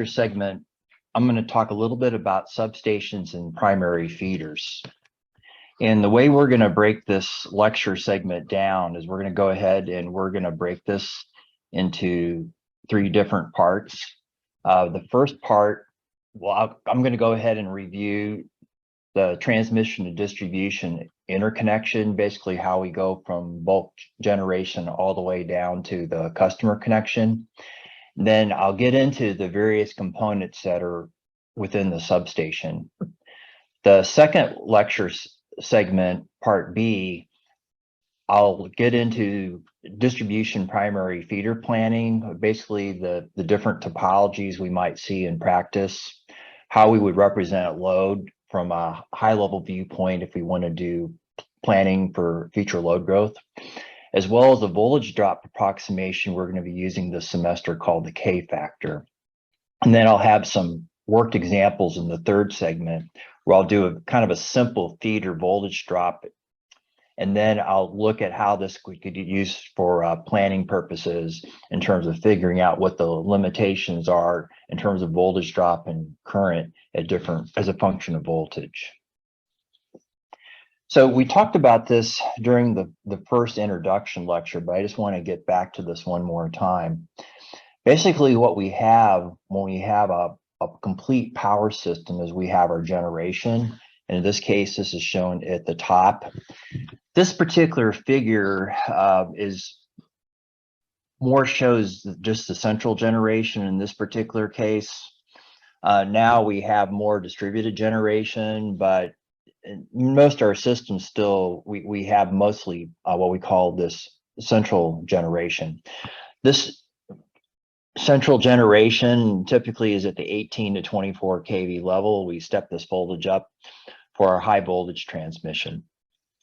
segment, I'm going to talk a little bit about substations and primary feeders. And the way we're going to break this lecture segment down is we're going to go ahead and we're going to break this into three different parts. The first part, well, I'm going to go ahead and review the transmission and distribution interconnection, basically how we go from bulk generation all the way down to the customer connection. Then I'll get into the various components that are within the substation. The second lecture segment, part B, I'll get into distribution primary feeder planning, basically the different topologies we might see in practice, how we would represent load from a high level viewpoint if we want to do planning for future load growth, as well as a voltage drop approximation we're going to be using this semester called the K factor. And then I'll have some worked examples in the third segment where I'll do a kind of a simple feeder voltage drop. And then I'll look at how this could be used for planning purposes in terms of figuring out what the limitations are in terms of voltage drop and current at different as a function of voltage. So we talked about this during the first introduction lecture, but I just want to get back to this one more time. Basically, what we have when we have a complete power system is we have our generation. And in this case, this is shown at the top. This particular figure is more shows just the central generation in this particular case. Now we have more distributed generation, but in most of our systems still, we have mostly what we call this central generation. This central generation typically is at the 18 to 24 kV level. We step this voltage up for our high voltage transmission.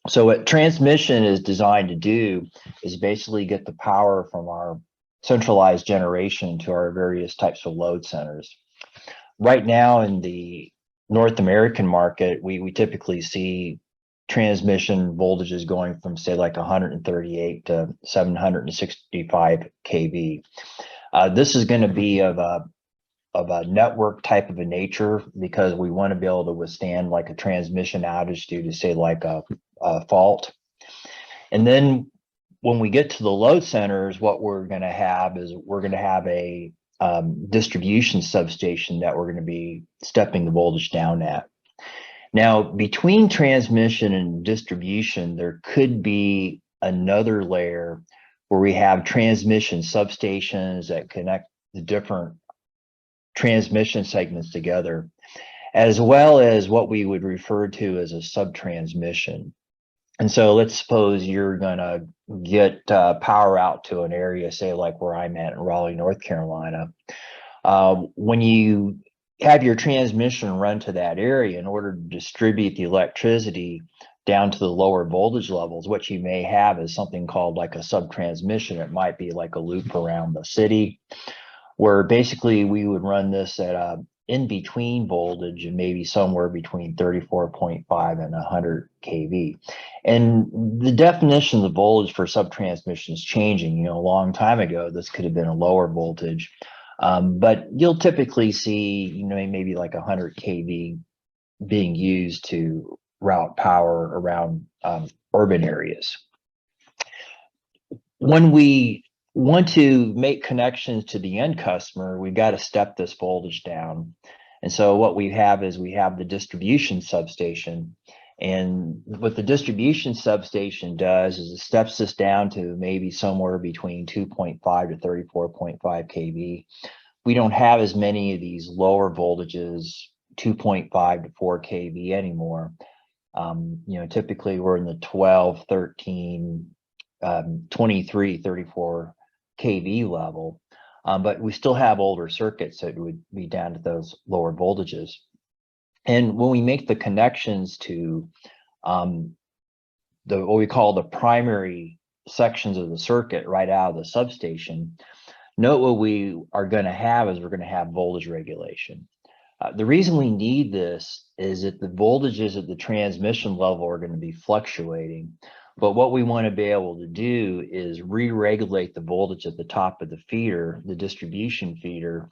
So what transmission is designed to do is basically get the power from our centralized generation to our various types of load centers. Right now in the North American market, we typically see transmission voltages going from say like 138 to 765 kV. This is going to be of a network type of a nature because we want to be able to withstand like a transmission outage due to say like a fault. And then when we get to the load centers, what we're going to have is we're going to have a distribution substation that we're going to be stepping the voltage down at. Now, between transmission and distribution, there could be another layer where we have transmission substations that connect the different transmission segments together, as well as what we would refer to as a subtransmission. And so let's suppose you're going to get power out to an area, say like where I'm at in Raleigh, North Carolina. When you have your transmission run to that area in order to distribute the electricity down to the lower voltage levels, what you may have is something called like a subtransmission. It might be like a loop around the city where basically we would run this at a in-between voltage and maybe somewhere between 34.5 and 100 kV. And the definition of the voltage for subtransmission is changing. You know, a long time ago, this could have been a lower voltage, but you'll typically see, you know, maybe like 100 kV being used to route power around urban areas. When we want to make connections to the end customer, we've got to step this voltage down. And so what we have is we have the distribution substation. And what the distribution substation does is it steps this down to maybe somewhere between 2.5 to 34.5 kV. We don't have as many of these lower voltages, 2.5 to 4 kV anymore. You know, typically we're in the 12, 13, 23, 34 kV level, but we still have older circuits that would be down to those lower voltages. And when we make the connections to what we call the primary sections of the circuit right out of the substation, note what we are going to have is we're going to have voltage regulation. The reason we need this is that the voltages at the transmission level are going to be fluctuating. But what we want to be able to do is re-regulate the voltage at the top of the feeder, the distribution feeder,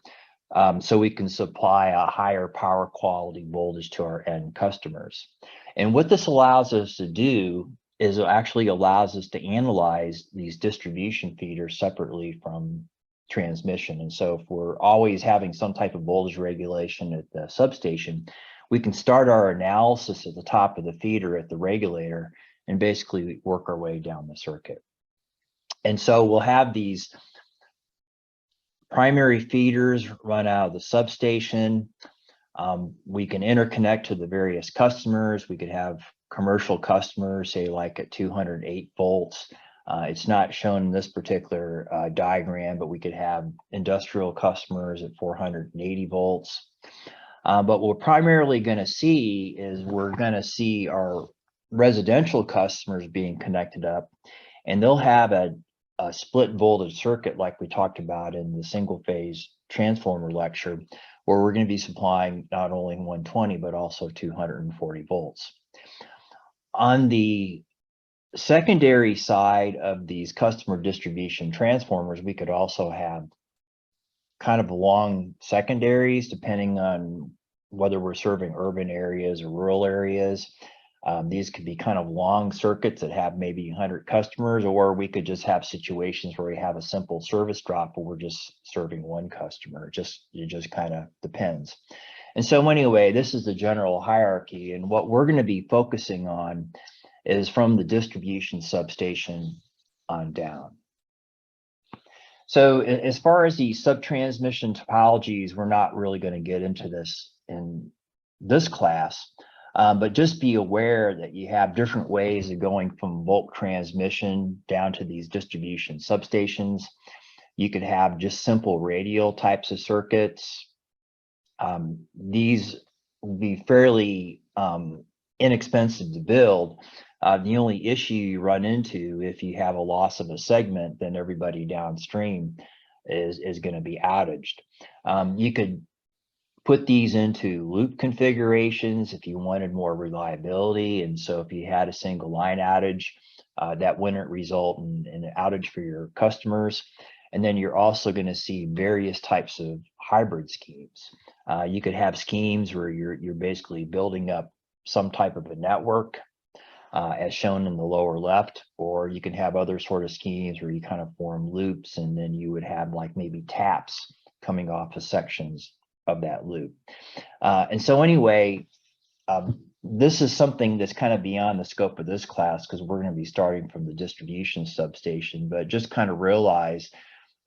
so we can supply a higher power quality voltage to our end customers. And what this allows us to do is it actually allows us to analyze these distribution feeders separately from transmission. And so if we're always having some type of voltage regulation at the substation, we can start our analysis at the top of the feeder at the regulator and basically work our way down the circuit. And so we'll have these primary feeders run out of the substation. We can interconnect to the various customers. We could have commercial customers, say like at 208 volts. It's not shown in this particular diagram, but we could have industrial customers at 480 volts. But what we're primarily going to see is we're going to see our residential customers being connected up, and they'll have a split voltage circuit like we talked about in the single phase transformer lecture, where we're going to be supplying not only 120 but also 240 volts. On the secondary side of these customer distribution transformers, we could also have kind of long secondaries depending on whether we're serving urban areas or rural areas. These could be kind of long circuits that have maybe 100 customers, or we could just have situations where we have a simple service drop where we're just serving one customer. It just kind of depends. And so anyway, this is the general hierarchy, and what we're going to be focusing on is from the distribution substation on down. So as far as the subtransmission topologies, we're not really going to get into this in this class. But just be aware that you have different ways of going from bulk transmission down to these distribution substations. You could have just simple radial types of circuits. These will be fairly inexpensive to build. The only issue you run into if you have a loss of a segment, then everybody downstream is going to be outaged. You could put these into loop configurations if you wanted more reliability. And so if you had a single line outage, that wouldn't result in an outage for your customers. And then you're also going to see various types of hybrid schemes. You could have schemes where you're basically building up some type of a network, as shown in the lower left, or you can have other sort of schemes where you kind of form loops, and then you would have like maybe taps coming off of sections of that loop. And so anyway, this is something that's kind of beyond the scope of this class because we're going to be starting from the distribution substation, but just kind of realize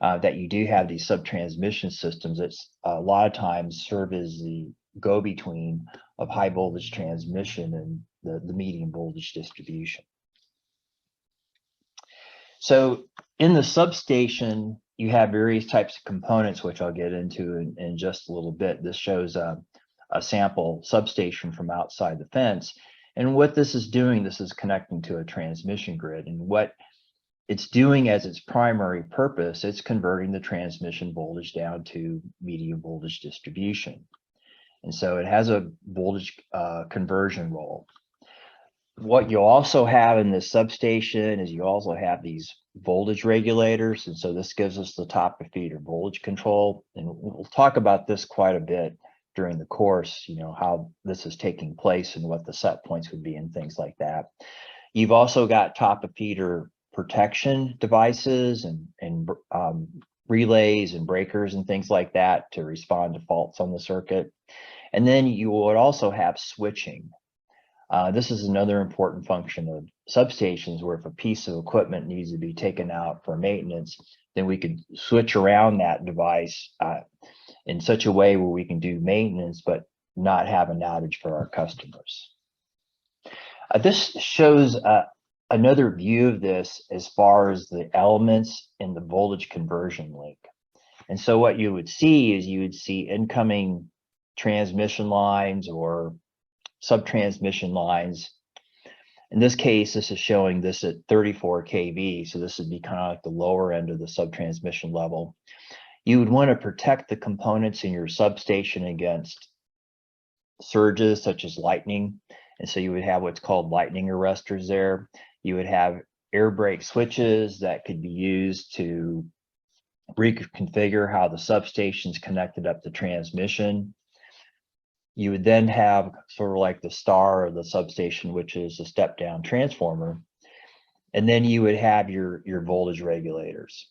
that you do have these subtransmission systems that a lot of times serve as the go-between of high voltage transmission and the medium voltage distribution. So in the substation, you have various types of components, which I'll get into in just a little bit. This shows a sample substation from outside the fence. And what this is doing, this is connecting to a transmission grid. And what it's doing as its primary purpose, it's converting the transmission voltage down to medium voltage distribution. And so it has a voltage conversion role. What you also have in this substation is you also have these voltage regulators. And so this gives us the top of feeder voltage control. And we'll talk about this quite a bit during the course, you know, how this is taking place and what the set points would be and things like that. You've also got top of feeder protection devices and relays and breakers and things like that to respond to faults on the circuit. And then you would also have switching. This is another important function of substations, where if a piece of equipment needs to be taken out for maintenance, then we could switch around that device in such a way where we can do maintenance but not have an outage for our customers. This shows another view of this as far as the elements in the voltage conversion link. And so what you would see is you would see incoming transmission lines or subtransmission lines. In this case, this is showing this at 34 kV. So this would be kind of like the lower end of the subtransmission level. You would want to protect the components in your substation against surges such as lightning. And so you would have what's called lightning arrestors there. You would have air brake switches that could be used to reconfigure how the substation's connected up to transmission. You would then have sort of like the star of the substation, which is a step down transformer. And then you would have your voltage regulators.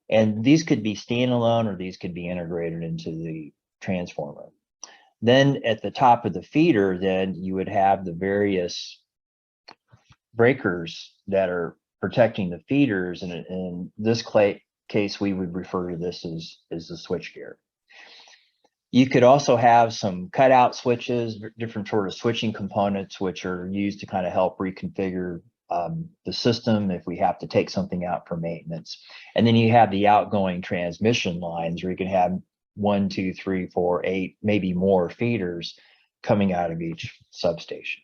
And these could be standalone or these could be integrated into the transformer. Then at the top of the feeder, then you would have the various breakers that are protecting the feeders. And in this case, we would refer to this as the switchgear. You could also have some cutout switches, different sort of switching components, which are used to kind of help reconfigure the system if we have to take something out for maintenance. And then you have the outgoing transmission lines where you can have 1, 2, 3, 4, 8, maybe more feeders coming out of each substation.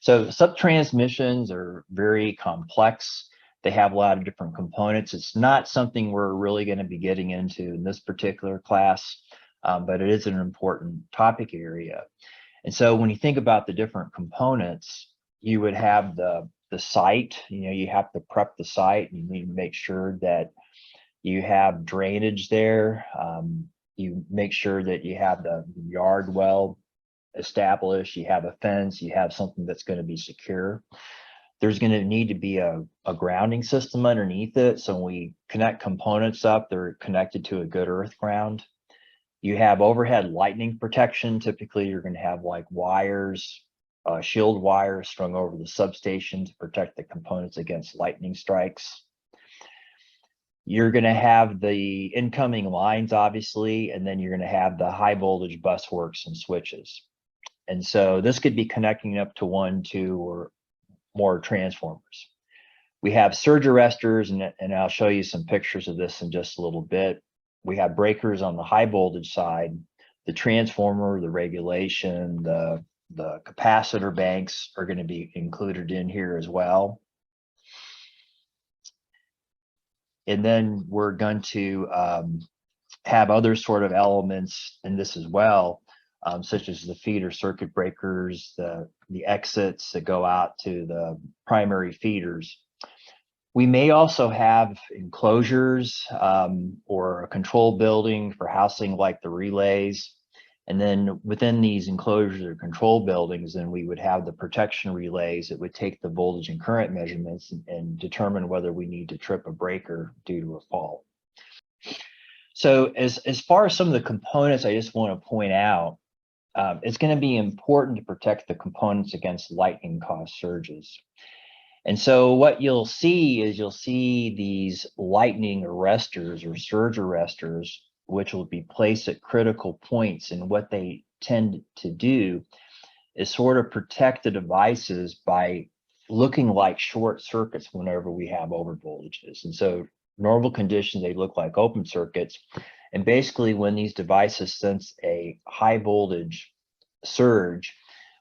So subtransmissions are very complex. They have a lot of different components. It's not something we're really going to be getting into in this particular class, but it is an important topic area. And so when you think about the different components, you would have the site. You have to prep the site. You need to make sure that you have drainage there. You make sure that you have the yard well established, you have a fence, you have something that's going to be secure. There's going to need to be a grounding system underneath it. So when we connect components up, they're connected to a good earth ground. You have overhead lightning protection. Typically, you're going to have like wires, shield wires strung over the substation to protect the components against lightning strikes. You're going to have the incoming lines, obviously, and then you're going to have the high voltage bus works and switches. And so this could be connecting up to 1, 2, or more transformers. We have surge arrestors, and I'll show you some pictures of this in just a little bit. We have breakers on the high voltage side, the transformer, the regulation, the capacitor banks are going to be included in here as well. And then we're going to have other sort of elements in this as well, such as the feeder circuit breakers, the exits that go out to the primary feeders. We may also have enclosures or a control building for housing like the relays. And then within these enclosures or control buildings, then we would have the protection relays that would take the voltage and current measurements and determine whether we need to trip a breaker due to a fault. So as far as some of the components, I just want to point out, it's going to be important to protect the components against lightning caused surges. And so what you'll see is these lightning arrestors or surge arrestors, which will be placed at critical points. And what they tend to do is sort of protect the devices by looking like short circuits whenever we have over voltages. And so normal conditions, they look like open circuits. And basically when these devices sense a high voltage surge,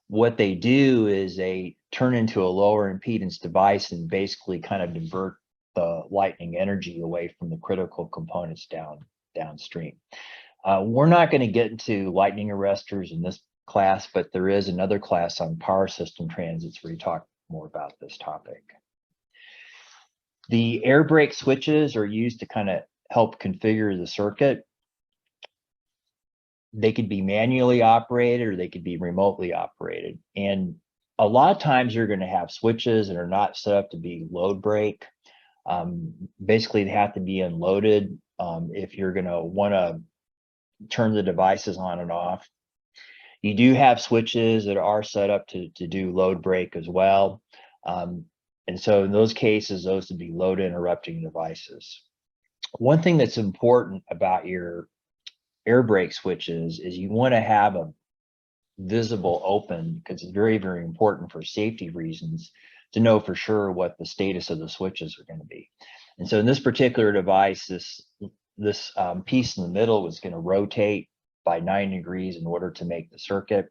what they do is they turn into a lower impedance device and basically kind of divert the lightning energy away from the critical components downstream. We're not going to get into lightning arrestors in this class, but there is another class on power system transits where you talk more about this topic. The air brake switches are used to kind of help configure the circuit. They could be manually operated or they could be remotely operated. And a lot of times you're going to have switches that are not set up to be load brake. Basically, they have to be unloaded if you're going to want to turn the devices on and off. You do have switches that are set up to do load brake as well. And so in those cases, those would be load interrupting devices. One thing that's important about your air brake switches is you want to have a visible open, because it's very, very important for safety reasons to know for sure what the status of the switches are going to be. And so in this particular device, this piece in the middle was going to rotate by 9 degrees in order to make the circuit.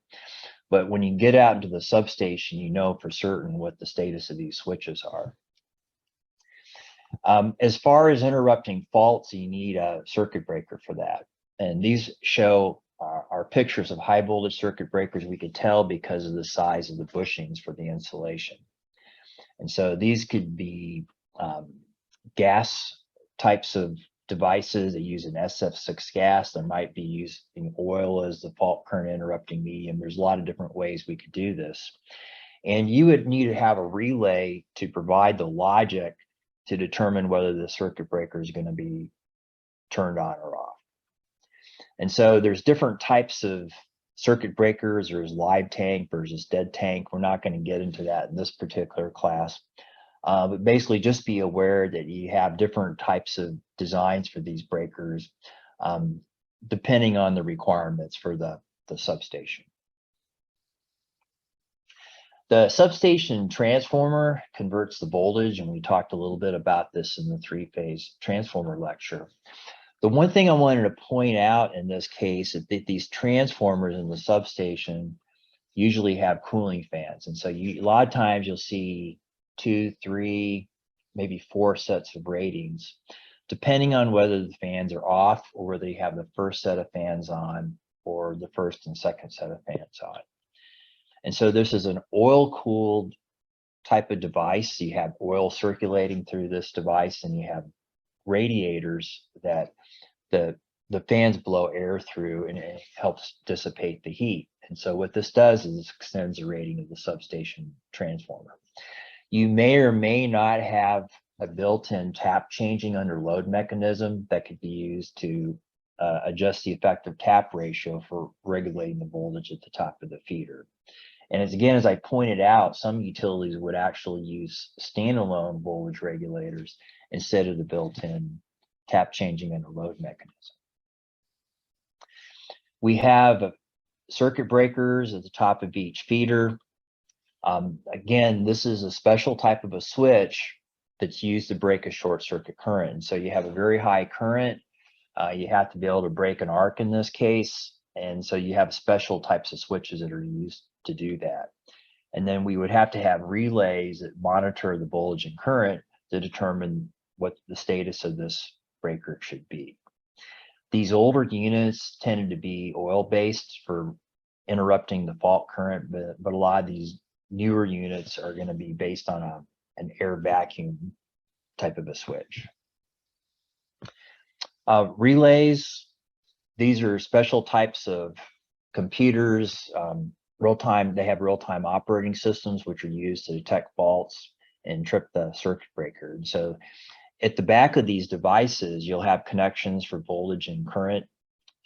But when you get out into the substation, you know for certain what the status of these switches are. As far as interrupting faults, you need a circuit breaker for that. And these show are pictures of high voltage circuit breakers. We could tell because of the size of the bushings for the insulation. And so these could be gas types of devices that use an SF6 gas. There might be using oil as the fault current interrupting medium. There's a lot of different ways we could do this. And you would need to have a relay to provide the logic to determine whether the circuit breaker is going to be turned on or off. And so there's different types of circuit breakers. There's live tank versus dead tank. We're not going to get into that in this particular class. But basically just be aware that you have different types of designs for these breakers, depending on the requirements for the substation. The substation transformer converts the voltage, and we talked a little bit about this in the three-phase transformer lecture. The one thing I wanted to point out in this case is that these transformers in the substation usually have cooling fans. And so a lot of times you'll see 2, 3, maybe 4 sets of ratings, depending on whether the fans are off or whether you have the first set of fans on or the first and second set of fans on. And so this is an oil-cooled type of device. You have oil circulating through this device, and you have radiators that the fans blow air through, and it helps dissipate the heat. And so what this does is it extends the rating of the substation transformer. You may or may not have a built-in tap changing under load mechanism that could be used to adjust the effective tap ratio for regulating the voltage at the top of the feeder. And as I pointed out, some utilities would actually use standalone voltage regulators instead of the built-in tap changing under load mechanism. We have circuit breakers at the top of each feeder. Again, this is a special type of a switch that's used to break a short circuit current. And so you have a very high current. You have to be able to break an arc in this case. And so you have special types of switches that are used to do that. And then we would have to have relays that monitor the voltage and current to determine what the status of this breaker should be. These older units tended to be oil-based for interrupting the fault current, but a lot of these newer units are going to be based on an air vacuum type of a switch. Relays, these are special types of computers, they have real-time operating systems which are used to detect faults and trip the circuit breaker. And so at the back of these devices, you'll have connections for voltage and current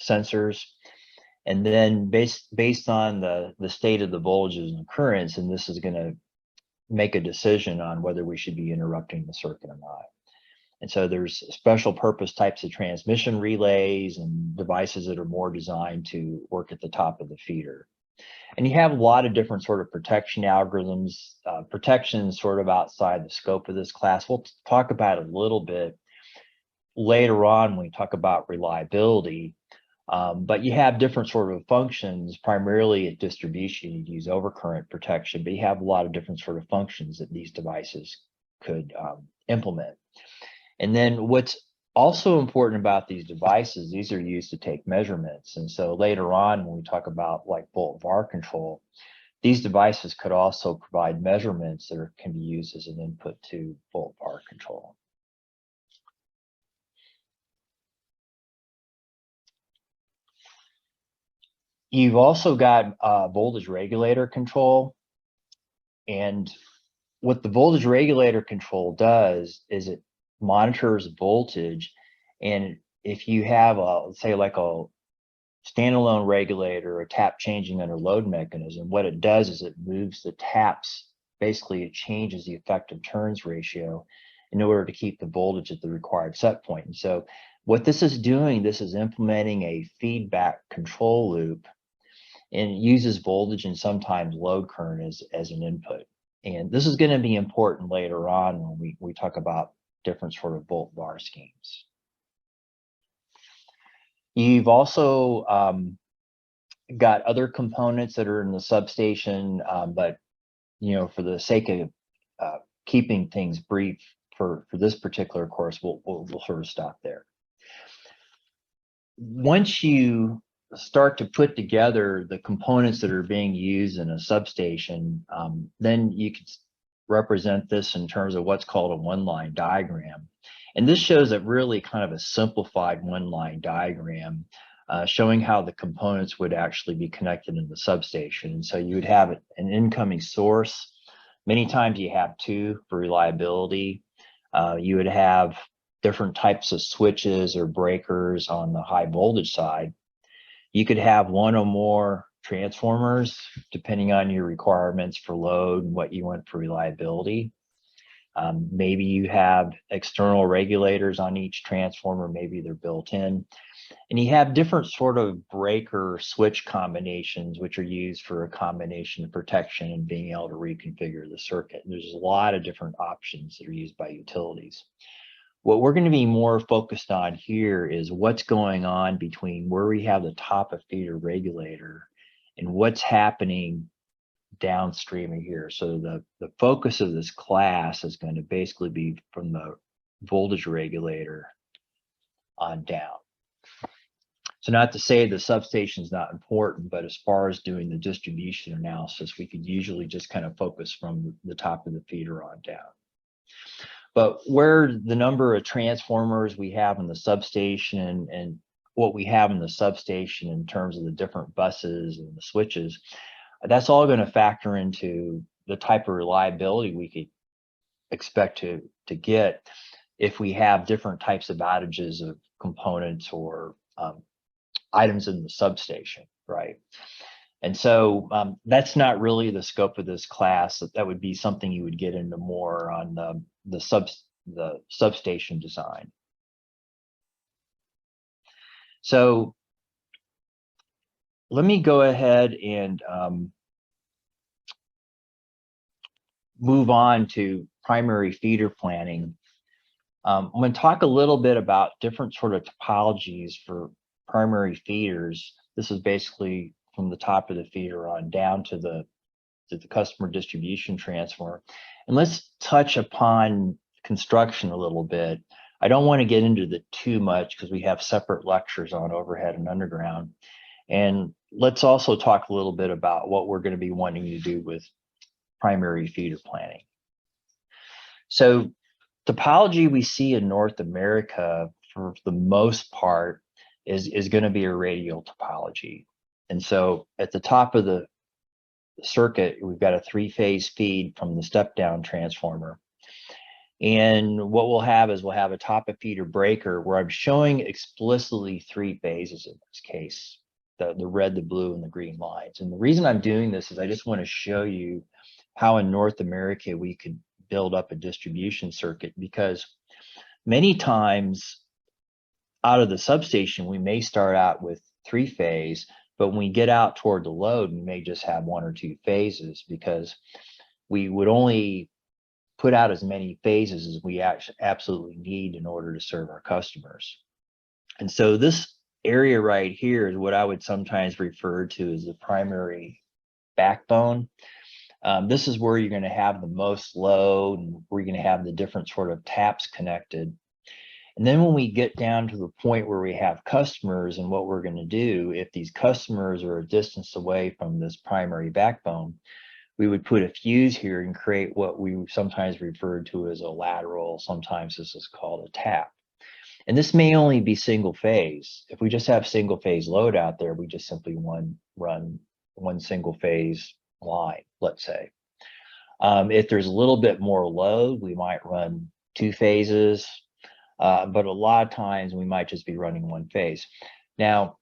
sensors. And then based on the state of the voltages and currents, and this is going to make a decision on whether we should be interrupting the circuit or not. And so there's special purpose types of transmission relays and devices that are more designed to work at the top of the feeder. And you have a lot of different sort of protection algorithms, protection sort of outside the scope of this class. We'll talk about it a little bit later on when we talk about reliability. But you have different sort of functions. Primarily at distribution, you use overcurrent protection, but you have a lot of different sort of functions that these devices could implement. And then what's also important about these devices, these are used to take measurements. And so later on, when we talk about like volt VAR control, these devices could also provide measurements that can be used as an input to volt VAR control. You've also got voltage regulator control. And what the voltage regulator control does is it monitors voltage. And if you have let's say like a standalone regulator or tap changing under load mechanism, what it does is it moves the taps. Basically, it changes the effective turns ratio in order to keep the voltage at the required set point. And so what this is doing, this is implementing a feedback control loop, and it uses voltage and sometimes load current as an input. And this is going to be important later on when we talk about different sort of volt VAR schemes. You've also got other components that are in the substation, but for the sake of keeping things brief for this particular course, we'll sort of stop there. Once you start to put together the components that are being used in a substation, then you can represent this in terms of what's called a one-line diagram. And this shows a really kind of a simplified one-line diagram showing how the components would actually be connected in the substation. And so you would have an incoming source. Many times you have two for reliability. You would have different types of switches or breakers on the high voltage side. You could have one or more transformers, depending on your requirements for load and what you want for reliability. Maybe you have external regulators on each transformer, maybe they're built in. And you have different sort of breaker switch combinations, which are used for a combination of protection and being able to reconfigure the circuit. And there's a lot of different options that are used by utilities. What we're going to be more focused on here is what's going on between where we have the top of feeder regulator and what's happening downstream of here. So the focus of this class is going to basically be from the voltage regulator on down. So not to say the substation is not important, but as far as doing the distribution analysis, we could usually just kind of focus from the top of the feeder on down. But where the number of transformers we have in the substation and what we have in the substation in terms of the different buses and the switches, that's all going to factor into the type of reliability we could expect to get if we have different types of outages of components or items in the substation, right? And so that's not really the scope of this class. That would be something you would get into more on the substation design. So let me go ahead and move on to primary feeder planning. I'm going to talk a little bit about different sort of topologies for primary feeders. This is basically from the top of the feeder on down to the customer distribution transformer. And let's touch upon construction a little bit. I don't want to get into the too much because we have separate lectures on overhead and underground. And let's also talk a little bit about what we're going to be wanting to do with primary feeder planning. So topology we see in North America for the most part is going to be a radial topology. And so at the top of the circuit, we've got a three-phase feed from the step-down transformer. And what we'll have is we'll have a top of feeder breaker where I'm showing explicitly three phases in this case, the red, the blue, and the green lines. And the reason I'm doing this is I just want to show you how in North America we could build up a distribution circuit, because many times out of the substation, we may start out with three-phase, but when we get out toward the load, we may just have one or two phases because we would only put out as many phases as we absolutely need in order to serve our customers. And so this area right here is what I would sometimes refer to as the primary backbone. This is where you're going to have the most load and where you're going to have the different sort of taps connected. And then when we get down to the point where we have customers and what we're going to do, if these customers are a distance away from this primary backbone, we would put a fuse here and create what we sometimes refer to as a lateral. Sometimes this is called a tap. And this may only be single phase. If we just have single phase load out there, we just simply run one single phase line, let's say. If there's a little bit more load, we might run two phases. But a lot of times we might just be running one phase. Now,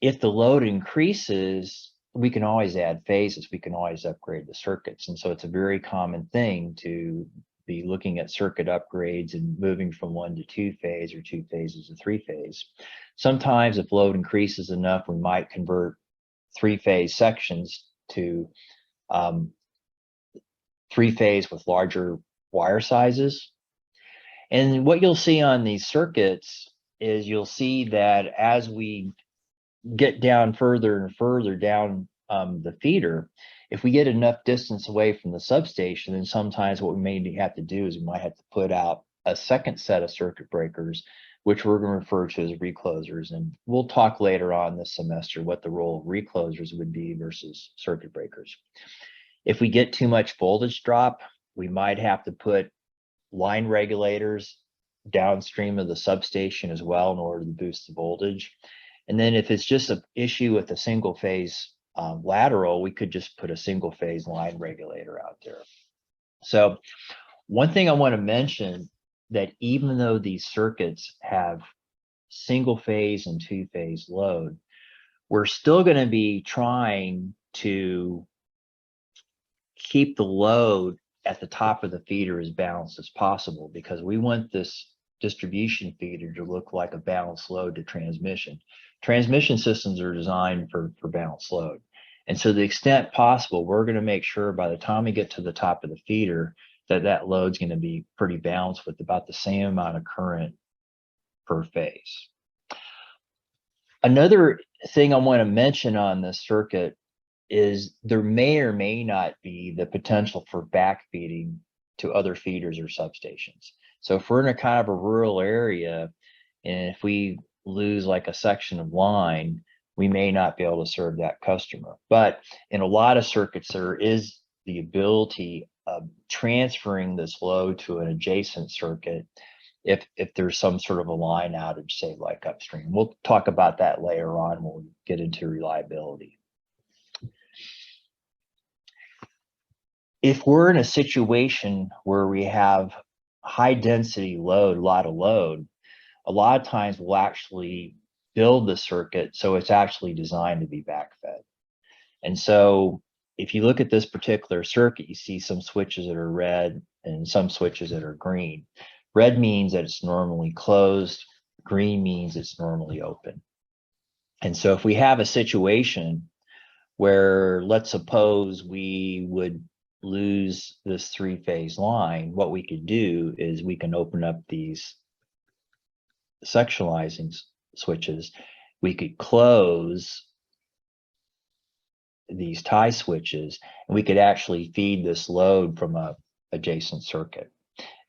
if the load increases, we can always add phases. We can always upgrade the circuits. And so it's a very common thing to be looking at circuit upgrades and moving from one to two phase or two phases to three phase. Sometimes if load increases enough, we might convert three phase sections to three phase with larger wire sizes. And what you'll see on these circuits is you'll see that as we get down further and further down the feeder, if we get enough distance away from the substation, then sometimes what we may have to do is we might have to put out a second set of circuit breakers, which we're going to refer to as reclosers. And we'll talk later on this semester what the role of reclosers would be versus circuit breakers. If we get too much voltage drop, we might have to put line regulators downstream of the substation as well in order to boost the voltage. And then if it's just an issue with a single phase lateral, we could just put a single phase line regulator out there. So one thing I want to mention, that even though these circuits have single phase and two phase load, we're still going to be trying to keep the load at the top of the feeder as balanced as possible, because we want this distribution feeder to look like a balanced load to transmission. Transmission systems are designed for balanced load. And so to the extent possible, we're going to make sure by the time we get to the top of the feeder that that load's going to be pretty balanced with about the same amount of current per phase. Another thing I want to mention on this circuit is there may or may not be the potential for backfeeding to other feeders or substations. So if we're in a kind of a rural area, and if we lose like a section of line, we may not be able to serve that customer. But in a lot of circuits, there is the ability of transferring this load to an adjacent circuit if there's some sort of a line outage, say like upstream. We'll talk about that later on when we get into reliability. If we're in a situation where we have high density load, a lot of times we'll actually build the circuit so it's actually designed to be backfed. And so if you look at this particular circuit, you see some switches that are red and some switches that are green. Red means that it's normally closed, green means it's normally open. And so if we have a situation where, let's suppose we would lose this three-phase line, what we could do is we can open up these sectionalizing switches. We could close these tie switches, and we could actually feed this load from a adjacent circuit.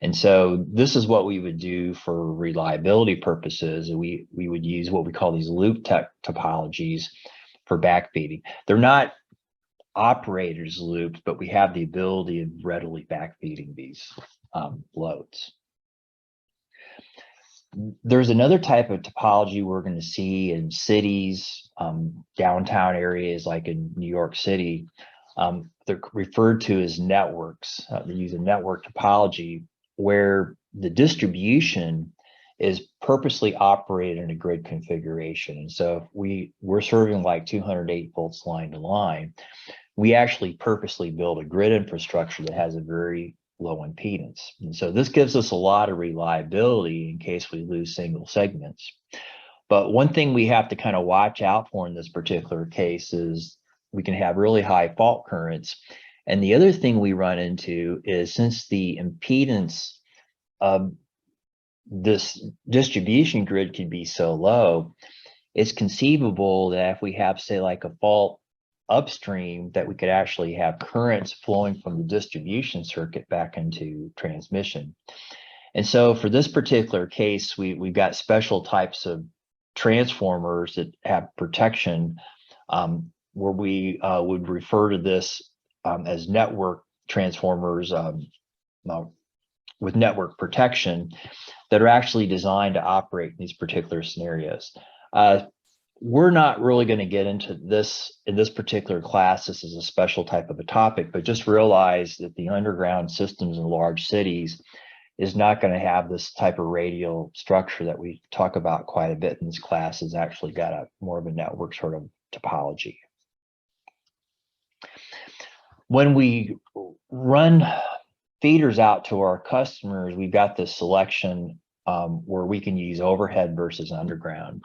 And so this is what we would do for reliability purposes. We would use what we call these loop topologies for backfeeding. They're not operators loops, but we have the ability of readily backfeeding these loads. There's another type of topology we're going to see in cities, downtown areas like in New York City. They're referred to as networks. They use a network topology where the distribution is purposely operated in a grid configuration. And so if we're serving like 208 volts line to line, we actually purposely build a grid infrastructure that has a very low impedance. And so this gives us a lot of reliability in case we lose single segments. But one thing we have to kind of watch out for in this particular case is we can have really high fault currents. And the other thing we run into is, since the impedance of this distribution grid can be so low, it's conceivable that if we have, say, like a fault upstream, that we could actually have currents flowing from the distribution circuit back into transmission. And so for this particular case, we've got special types of transformers that have protection, where we would refer to this as network transformers with network protection, that are actually designed to operate in these particular scenarios. We're not really going to get into this in this particular class. This is a special type of a topic, but just realize that the underground systems in large cities is not going to have this type of radial structure that we talk about quite a bit in this class. Has actually got a more of a network sort of topology. When we run feeders out to our customers, we've got this selection where we can use overhead versus underground.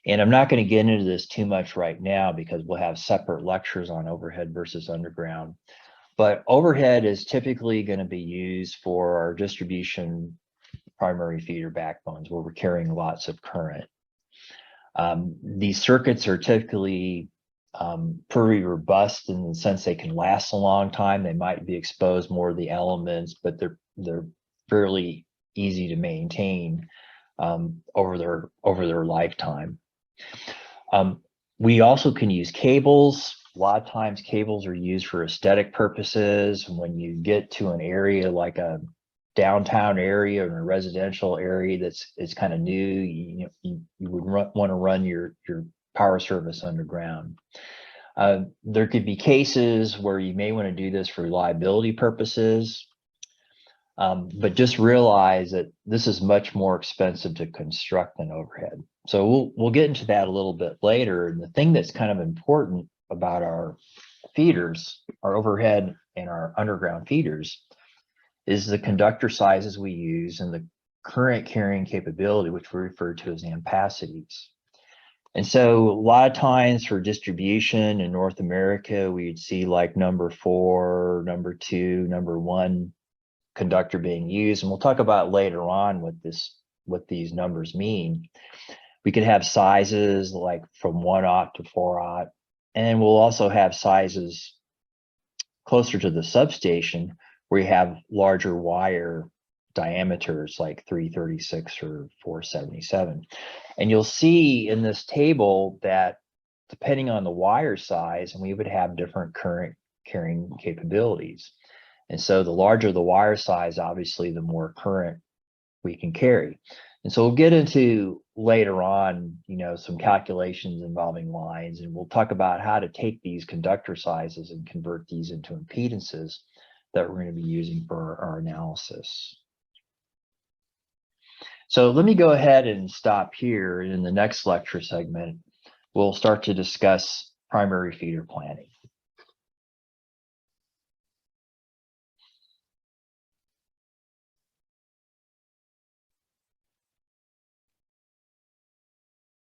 And I'm not going to get into this too much right now because we'll have separate lectures on overhead versus underground. But overhead is typically going to be used for our distribution primary feeder backbones, where we're carrying lots of current. These circuits are typically pretty robust in the sense they can last a long time. They might be exposed more to the elements, but they're fairly easy to maintain over their lifetime. We also can use cables. A lot of times cables are used for aesthetic purposes. When you get to an area like a downtown area or in a residential area it's kind of new, you would want to run your power service underground. There could be cases where you may want to do this for reliability purposes, but just realize that this is much more expensive to construct than overhead. So we'll get into that a little bit later. And the thing that's kind of important about our feeders, our overhead and our underground feeders, is the conductor sizes we use and the current carrying capability, which we refer to as ampacities. And so a lot of times for distribution in North America, we'd see like number 4, number 2, number 1 conductor being used. And we'll talk about later on what these numbers mean. We could have sizes like from 1/0 to 4/0. And we'll also have sizes closer to the substation where you have larger wire diameters like 336 or 477. And you'll see in this table that depending on the wire size, and we would have different current carrying capabilities. And so the larger the wire size, obviously, the more current we can carry. And so we'll get into later on, some calculations involving lines, and we'll talk about how to take these conductor sizes and convert these into impedances that we're going to be using for our analysis. So let me go ahead and stop here. In the next lecture segment, we'll start to discuss primary feeder planning.